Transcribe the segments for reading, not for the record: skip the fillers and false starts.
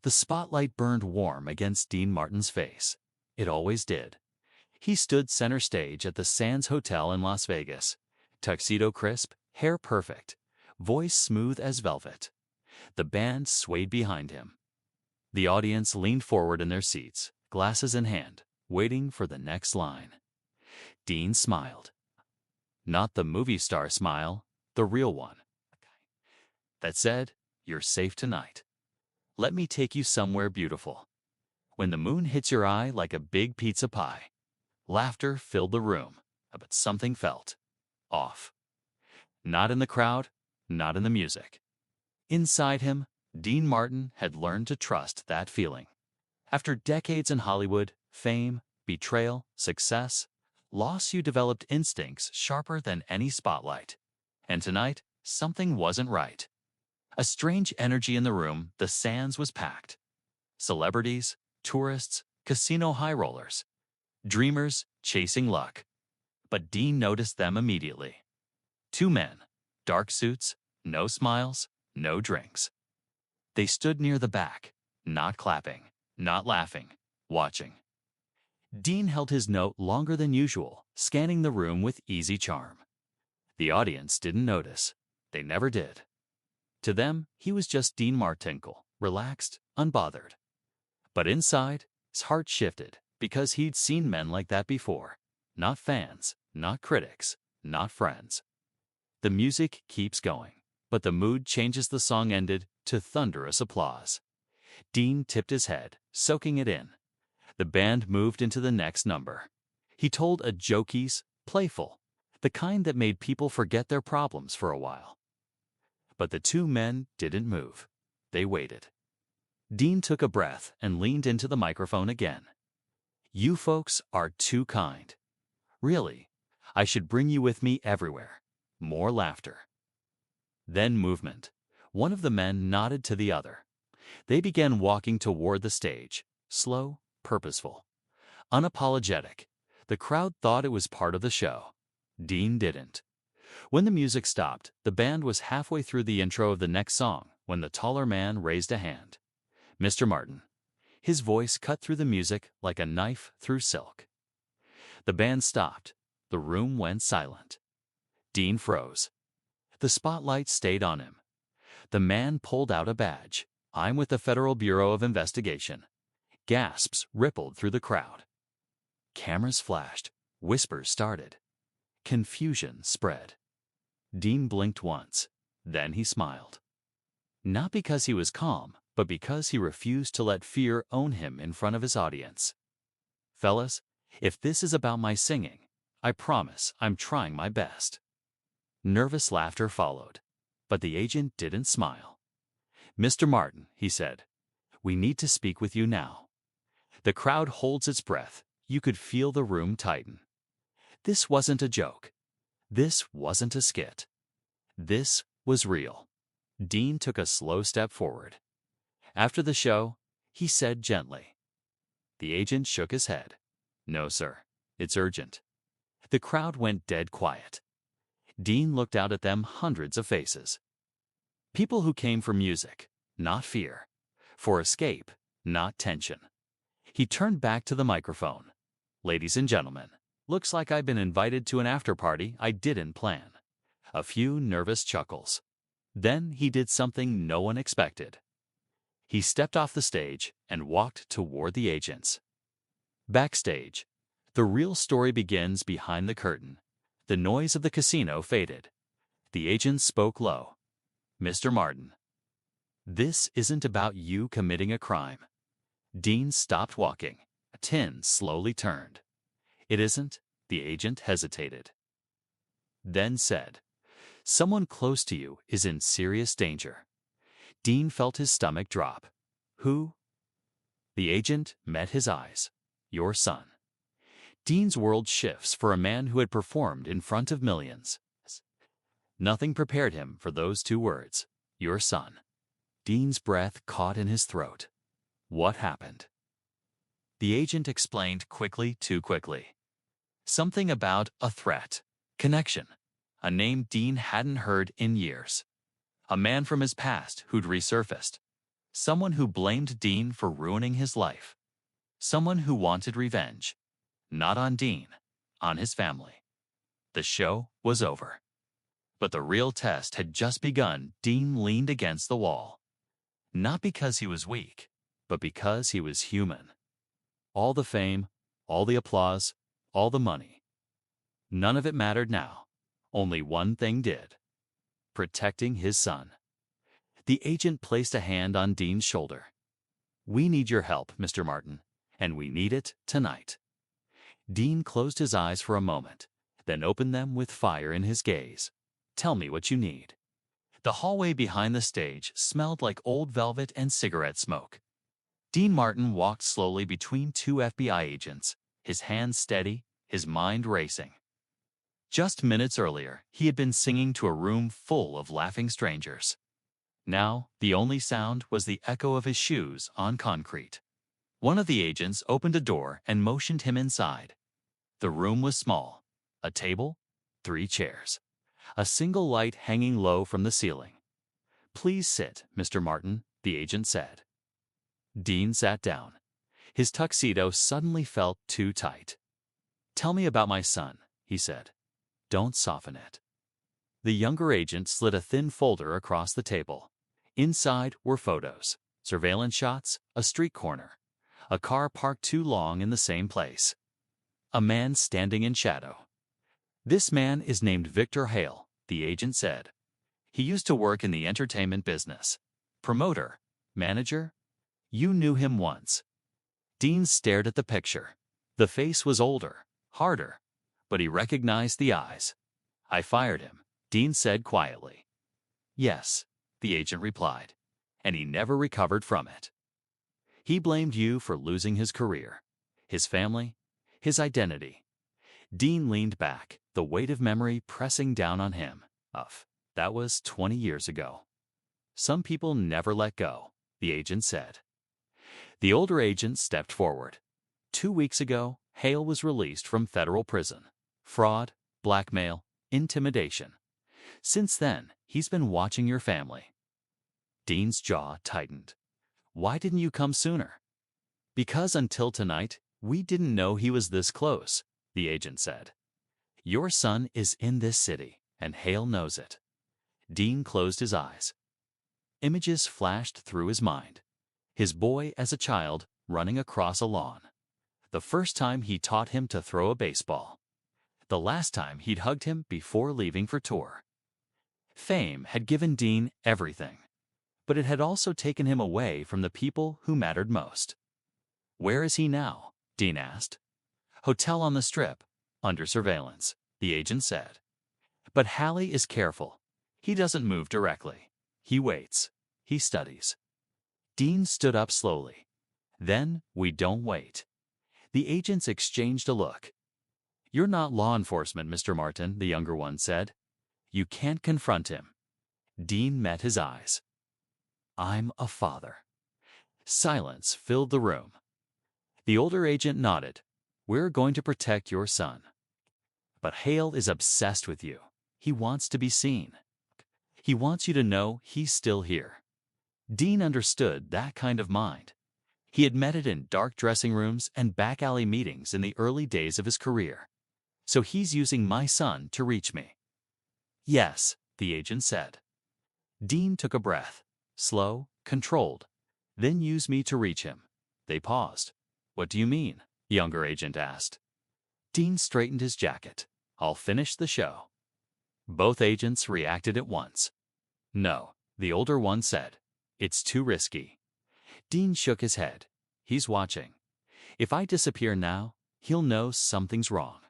The spotlight burned warm against Dean Martin's face. It always did. He stood center stage at the Sands Hotel in Las Vegas. Tuxedo crisp, hair perfect, voice smooth as velvet. The band swayed behind him. The audience leaned forward in their seats, glasses in hand, waiting for the next line. Dean smiled. Not the movie star smile, the real one. That said, "You're safe tonight. Let me take you somewhere beautiful. When the moon hits your eye like a big pizza pie." Laughter filled the room, but something felt off. Not in the crowd, not in the music. Inside him, Dean Martin had learned to trust that feeling. After decades in Hollywood, fame, betrayal, success, loss, you developed instincts sharper than any spotlight. And tonight, something wasn't right. A strange energy in the room. The Sands was packed. Celebrities, tourists, casino high rollers, dreamers chasing luck. But Dean noticed them immediately. Two men, dark suits, no smiles, no drinks. They stood near the back, not clapping, not laughing, watching. Dean held his note longer than usual, scanning the room with easy charm. The audience didn't notice. They never did. To them, he was just Dean Martinkle, relaxed, unbothered. But inside, his heart shifted because he'd seen men like that before. Not fans, not critics, not friends. The music keeps going, but the mood changes. The song ended to thunderous applause. Dean tipped his head, soaking it in. The band moved into the next number. He told a jokey's, playful, the kind that made people forget their problems for a while. But the two men didn't move. They waited. Dean took a breath and leaned into the microphone again. "You folks are too kind. Really, I should bring you with me everywhere." More laughter. Then movement. One of the men nodded to the other. They began walking toward the stage, slow, purposeful, unapologetic. The crowd thought it was part of the show. Dean didn't. When the music stopped, the band was halfway through the intro of the next song when the taller man raised a hand. "Mr. Martin." His voice cut through the music like a knife through silk. The band stopped. The room went silent. Dean froze. The spotlight stayed on him. The man pulled out a badge. "I'm with the Federal Bureau of Investigation." Gasps rippled through the crowd. Cameras flashed. Whispers started. Confusion spread. Dean blinked once. Then he smiled. Not because he was calm, but because he refused to let fear own him in front of his audience. "Fellas, if this is about my singing, I promise I'm trying my best." Nervous laughter followed, but the agent didn't smile. "Mr. Martin," he said, "we need to speak with you now." The crowd holds its breath. You could feel the room tighten. This wasn't a joke. This wasn't a skit. This was real. Dean took a slow step forward. After the show, he said gently. The agent shook his head. "No, sir. It's urgent." The crowd went dead quiet. Dean looked out at them, hundreds of faces. People who came for music, not fear. For escape, not tension. He turned back to the microphone. "Ladies and gentlemen, looks like I've been invited to an after-party I didn't plan." A few nervous chuckles. Then he did something no one expected. He stepped off the stage and walked toward the agents. Backstage, the real story begins behind the curtain. The noise of the casino faded. The agents spoke low. "Mr. Martin, this isn't about you committing a crime." Dean stopped walking. A tin slowly turned. "It isn't." The agent hesitated. Then said, "Someone close to you is in serious danger." Dean felt his stomach drop. "Who?" The agent met his eyes. "Your son." Dean's world shifts for a man who had performed in front of millions. Nothing prepared him for those two words. Your son. Dean's breath caught in his throat. What happened? The agent explained quickly, too quickly. Something about a threat, connection, a name Dean hadn't heard in years. A man from his past who'd resurfaced. Someone who blamed Dean for ruining his life. Someone who wanted revenge. Not on Dean, on his family. The show was over. But the real test had just begun. Dean leaned against the wall. Not because he was weak, but because he was human. All the fame, all the applause, all the money. None of it mattered now. Only one thing did. Protecting his son. The agent placed a hand on Dean's shoulder. "We need your help, Mr. Martin, and we need it tonight." Dean closed his eyes for a moment, then opened them with fire in his gaze. "Tell me what you need." The hallway behind the stage smelled like old velvet and cigarette smoke. Dean Martin walked slowly between two FBI agents, his hands steady, his mind racing. Just minutes earlier, he had been singing to a room full of laughing strangers. Now, the only sound was the echo of his shoes on concrete. One of the agents opened a door and motioned him inside. The room was small. A table, 3 chairs. A single light hanging low from the ceiling. "Please sit, Mr. Martin," the agent said. Dean sat down. His tuxedo suddenly felt too tight. "Tell me about my son," he said. "Don't soften it." The younger agent slid a thin folder across the table. Inside were photos, surveillance shots, a street corner, a car parked too long in the same place, a man standing in shadow. "This man is named Victor Hale," the agent said. "He used to work in the entertainment business. Promoter, manager. You knew him once." Dean stared at the picture. The face was older, harder, but he recognized the eyes. "I fired him," Dean said quietly. "Yes," the agent replied, "and he never recovered from it. He blamed you for losing his career, his family, his identity." Dean leaned back, the weight of memory pressing down on him. That was 20 years ago. "Some people never let go," the agent said. The older agent stepped forward. 2 weeks ago, Hale was released from federal prison. Fraud, blackmail, intimidation. Since then, he's been watching your family. Dean's jaw tightened. "Why didn't you come sooner?" "Because until tonight, we didn't know he was this close," the agent said. "Your son is in this city, and Hale knows it." Dean closed his eyes. Images flashed through his mind. His boy as a child, running across a lawn. The first time he taught him to throw a baseball. The last time he'd hugged him before leaving for tour. Fame had given Dean everything, but it had also taken him away from the people who mattered most. "Where is he now?" Dean asked. "Hotel on the Strip, under surveillance," the agent said. "But Hallie is careful. He doesn't move directly. He waits. He studies." Dean stood up slowly. "Then we don't wait." The agents exchanged a look. "You're not law enforcement, Mr. Martin," the younger one said. "You can't confront him." Dean met his eyes. "I'm a father." Silence filled the room. The older agent nodded. "We're going to protect your son. But Hale is obsessed with you. He wants to be seen. He wants you to know he's still here." Dean understood that kind of mind. He had met it in dark dressing rooms and back alley meetings in the early days of his career. "So he's using my son to reach me." "Yes," the agent said. Dean took a breath, slow, controlled. "Then use me to reach him." They paused. "What do you mean?" the younger agent asked. Dean straightened his jacket. "I'll finish the show." Both agents reacted at once. "No," the older one said. "It's too risky." Dean shook his head. "He's watching. If I disappear now, he'll know something's wrong.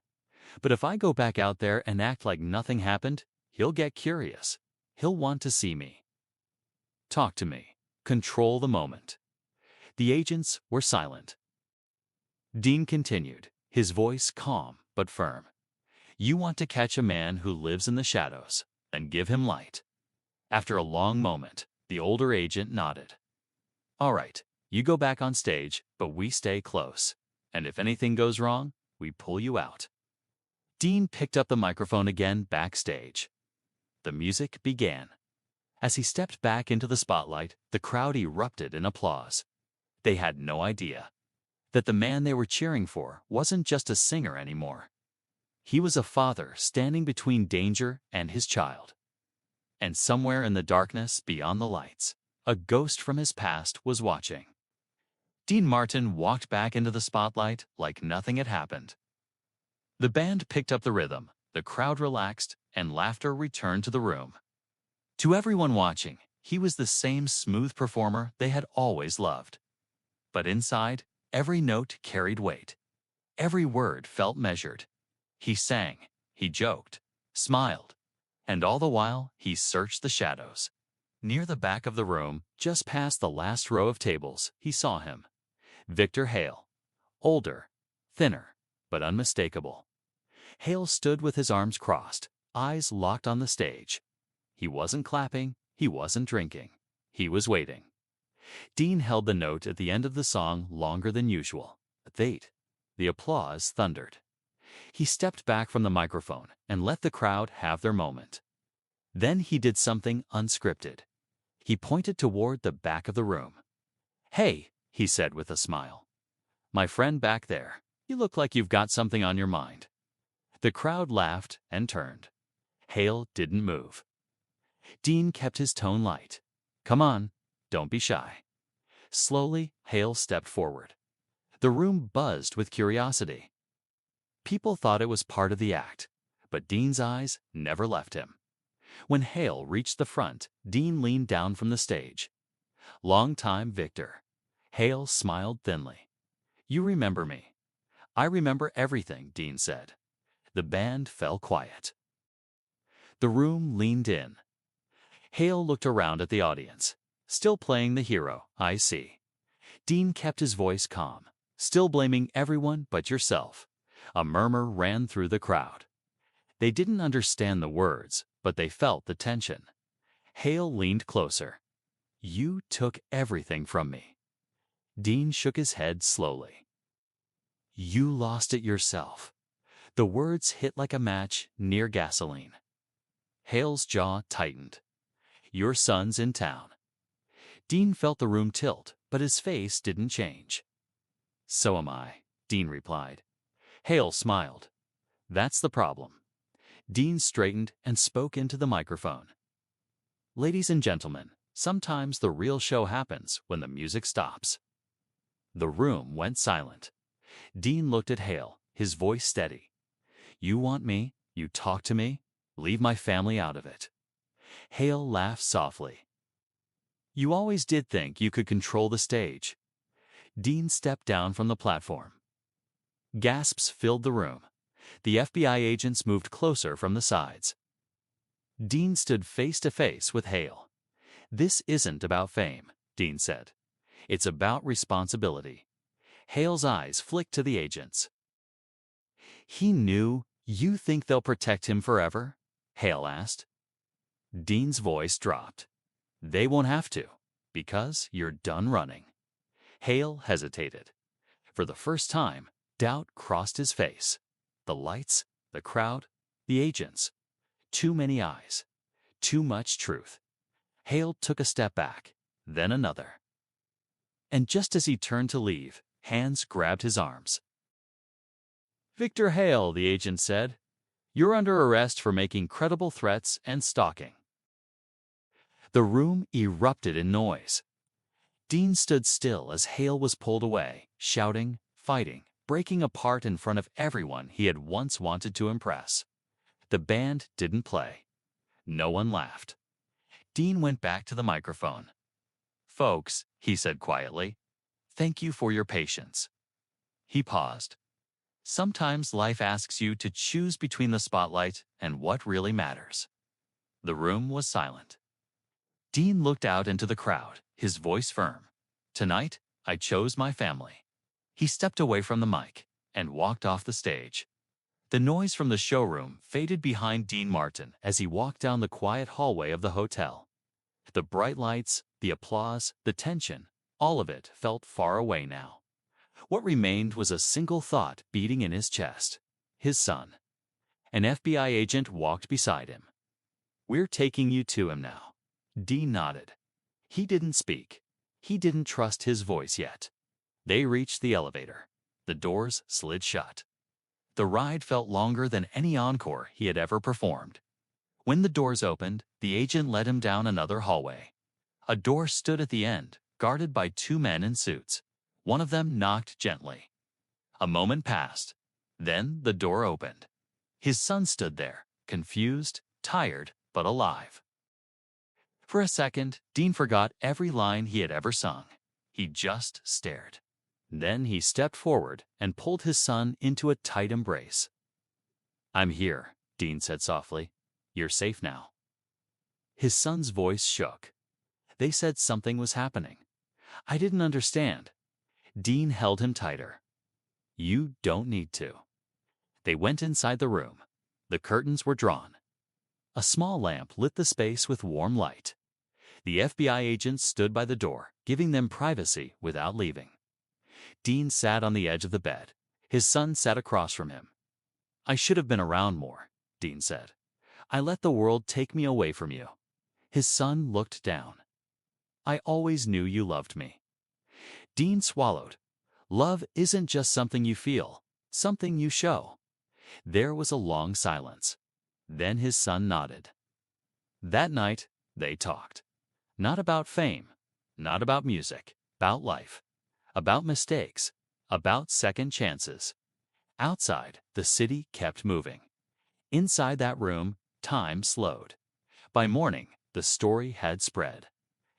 But if I go back out there and act like nothing happened, he'll get curious. He'll want to see me." "Talk to me. Control the moment." The agents were silent. Dean continued, his voice calm but firm. "You want to catch a man who lives in the shadows, and give him light." After a long moment, the older agent nodded. "All right, you go back on stage, but we stay close. And if anything goes wrong, we pull you out." Dean picked up the microphone again backstage. The music began. As he stepped back into the spotlight, the crowd erupted in applause. They had no idea that the man they were cheering for wasn't just a singer anymore. He was a father standing between danger and his child. And somewhere in the darkness beyond the lights, a ghost from his past was watching. Dean Martin walked back into the spotlight like nothing had happened. The band picked up the rhythm, the crowd relaxed, and laughter returned to the room. To everyone watching, he was the same smooth performer they had always loved. But inside, every note carried weight. Every word felt measured. He sang, he joked, smiled, and all the while he searched the shadows. Near the back of the room, just past the last row of tables, he saw him. Victor Hale. Older, thinner, but unmistakable. Hale stood with his arms crossed, eyes locked on the stage. He wasn't clapping, he wasn't drinking. He was waiting. Dean held the note at the end of the song longer than usual. The applause thundered. He stepped back from the microphone and let the crowd have their moment. Then he did something unscripted. He pointed toward the back of the room. "Hey," he said with a smile. "My friend back there, you look like you've got something on your mind." The crowd laughed and turned. Hale didn't move. Dean kept his tone light. "Come on, don't be shy." Slowly, Hale stepped forward. The room buzzed with curiosity. People thought it was part of the act, but Dean's eyes never left him. When Hale reached the front, Dean leaned down from the stage. "Long time, Victor." Hale smiled thinly. "You remember me." "I remember everything," Dean said. The band fell quiet. The room leaned in. Hale looked around at the audience. "Still playing the hero, I see." Dean kept his voice calm. "Still blaming everyone but yourself." A murmur ran through the crowd. They didn't understand the words, but they felt the tension. Hale leaned closer. "You took everything from me." Dean shook his head slowly. "You lost it yourself." The words hit like a match near gasoline. Hale's jaw tightened. "Your son's in town." Dean felt the room tilt, but his face didn't change. "So am I," Dean replied. Hale smiled. "That's the problem." Dean straightened and spoke into the microphone. "Ladies and gentlemen, sometimes the real show happens when the music stops." The room went silent. Dean looked at Hale, his voice steady. "You want me, you talk to me, leave my family out of it." Hale laughed softly. "You always did think you could control the stage." Dean stepped down from the platform. Gasps filled the room. The FBI agents moved closer from the sides. Dean stood face to face with Hale. "This isn't about fame," Dean said. "It's about responsibility." Hale's eyes flicked to the agents. He knew. "You think they'll protect him forever?" Hale asked. Dean's voice dropped. "They won't have to, because you're done running." Hale hesitated. For the first time, doubt crossed his face. The lights, the crowd, the agents. Too many eyes. Too much truth. Hale took a step back, then another. And just as he turned to leave, hands grabbed his arms. "Victor Hale," the agent said, "you're under arrest for making credible threats and stalking." The room erupted in noise. Dean stood still as Hale was pulled away, shouting, fighting, breaking apart in front of everyone he had once wanted to impress. The band didn't play. No one laughed. Dean went back to the microphone. "Folks," he said quietly, "thank you for your patience." He paused. "Sometimes life asks you to choose between the spotlight and what really matters." The room was silent. Dean looked out into the crowd, his voice firm. "Tonight, I chose my family." He stepped away from the mic and walked off the stage. The noise from the showroom faded behind Dean Martin as he walked down the quiet hallway of the hotel. The bright lights, the applause, the tension, all of it felt far away now. What remained was a single thought beating in his chest: his son. An FBI agent walked beside him. "We're taking you to him now. Dean nodded. He didn't speak. He didn't trust his voice yet. They reached the elevator. The doors slid shut. The ride felt longer than any encore he had ever performed. When the doors opened, the agent led him down another hallway. A door stood at the end, guarded by two men in suits. One of them knocked gently. A moment passed. Then the door opened. His son stood there, confused, tired, but alive. For a second, Dean forgot every line he had ever sung. He just stared. Then he stepped forward and pulled his son into a tight embrace. "I'm here," Dean said softly. "You're safe now." His son's voice shook. They said something was happening. I didn't understand. Dean held him tighter. "You don't need to." They went inside the room. The curtains were drawn. A small lamp lit the space with warm light. The FBI agents stood by the door, giving them privacy without leaving. Dean sat on the edge of the bed. His son sat across from him. "I should have been around more," Dean said. "I let the world take me away from you." His son looked down. "I always knew you loved me." Dean swallowed. Love isn't just something you feel, something you show. There was a long silence. Then his son nodded. That night, they talked. Not about fame, not about music, about life, about mistakes, about second chances. Outside, the city kept moving. Inside that room, time slowed. By morning, the story had spread.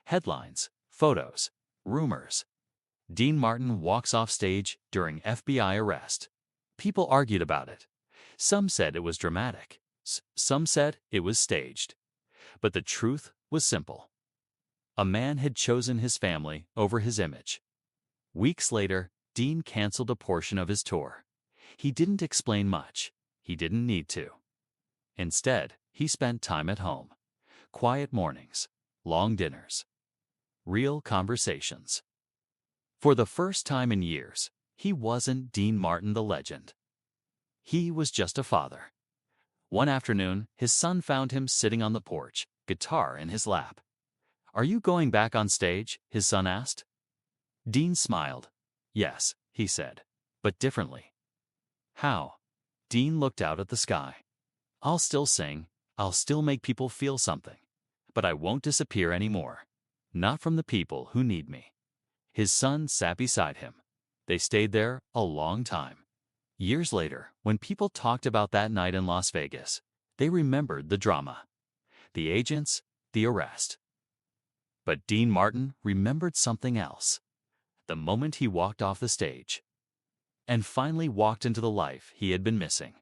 Headlines, photos, rumors. Dean Martin walks off stage during FBI arrest. People argued about it. Some said it was dramatic. Some said it was staged. But the truth was simple. A man had chosen his family over his image. Weeks later, Dean canceled a portion of his tour. He didn't explain much. He didn't need to. Instead, he spent time at home. Quiet mornings, long dinners, real conversations. For the first time in years, he wasn't Dean Martin the legend. He was just a father. One afternoon, his son found him sitting on the porch, guitar in his lap. "Are you going back on stage?" his son asked. Dean smiled. "Yes," he said, "but differently." "How?" Dean looked out at the sky. "I'll still sing. I'll still make people feel something. But I won't disappear anymore. Not from the people who need me." His son sat beside him. They stayed there a long time. Years later, when people talked about that night in Las Vegas, they remembered the drama, the agents, the arrest. But Dean Martin remembered something else. The moment he walked off the stage and finally walked into the life he had been missing.